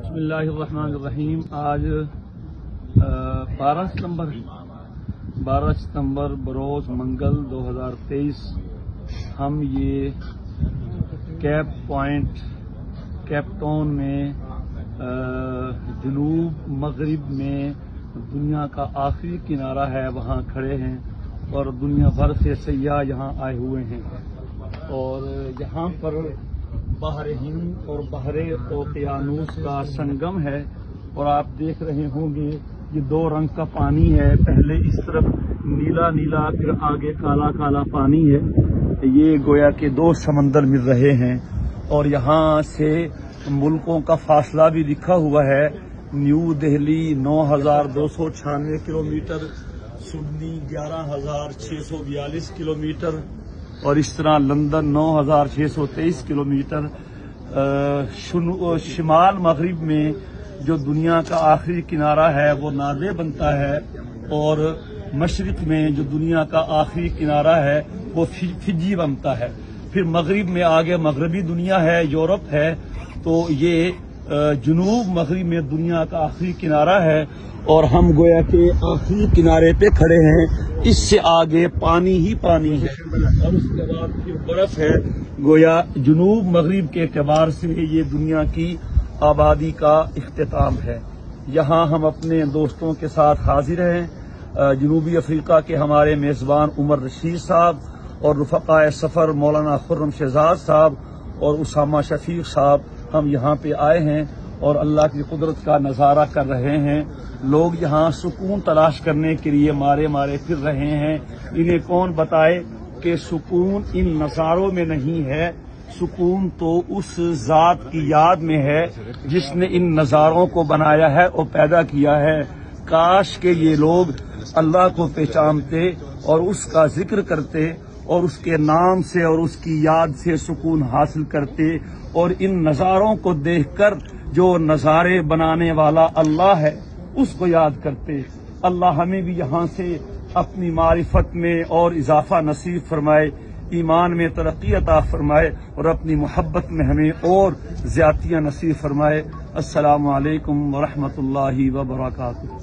बिस्मिल्लाहिर्रहमानिर्रहीम। आज 12 सितंबर बरोज मंगल 2023 हम ये कैप पॉइंट केप टाउन में जनूब मगरिब में दुनिया का आखिरी किनारा है, वहाँ खड़े हैं और दुनिया भर से सयाह यहाँ आए हुए हैं। और यहाँ पर बहर हिंद और बहर ओकियानूस का संगम है और आप देख रहे होंगे ये दो रंग का पानी है। पहले इस तरफ नीला नीला, फिर आगे काला काला पानी है। ये गोया के दो समंदर मिल रहे हैं और यहाँ से मुल्कों का फासला भी लिखा हुआ है। New Delhi 9,296 kilometre, Sydney 11,642 kilometre और इस तरह लंदन 9,623 किलोमीटर। शिमाल मगरिब में जो दुनिया का आखिरी किनारा है वो नादे बनता है और मशरिक में जो दुनिया का आखिरी किनारा है वो फिजी बनता है। फिर मगरिब में आगे मगरबी दुनिया है, यूरोप है। तो ये जुनूब मगरिब में दुनिया का आखिरी किनारा है और हम गोया के आखिरी किनारे पे खड़े हैं। इससे आगे पानी ही पानी है और उसके बाद फिर बर्फ है। गोया जुनूब मगरिब के एतबार से ये दुनिया की आबादी का इख्तिताम है। यहाँ हम अपने दोस्तों के साथ हाजिर हैं। जनूबी अफ्रीका के हमारे मेज़बान उमर रशीद साहब और रुफ़क़ाए सफ़र मौलाना खुर्रम शहजाद साहब और उसामा शफीक साहब हम यहाँ पे आए हैं और अल्लाह की कुदरत का नज़ारा कर रहे हैं। लोग यहाँ सुकून तलाश करने के लिए मारे मारे फिर रहे हैं। इन्हें कौन बताए कि सुकून इन नज़ारों में नहीं है, सुकून तो उस ज़ात की याद में है जिसने इन नज़ारों को बनाया है और पैदा किया है। काश के ये लोग अल्लाह को पहचानते और उसका जिक्र करते और उसके नाम से और उसकी याद से सुकून हासिल करते और इन नज़ारों को देखकर जो नज़ारे बनाने वाला अल्लाह है उसको याद करते। अल्लाह हमें भी यहाँ से अपनी मारिफत में और इजाफा नसीब फरमाए, ईमान में तरक्की अता फरमाए और अपनी मोहब्बत में हमें और ज्यादतियाँ नसीब फरमाए। अस्सलामु अलैकुम व रहमतुल्लाहि व बरकातुहू।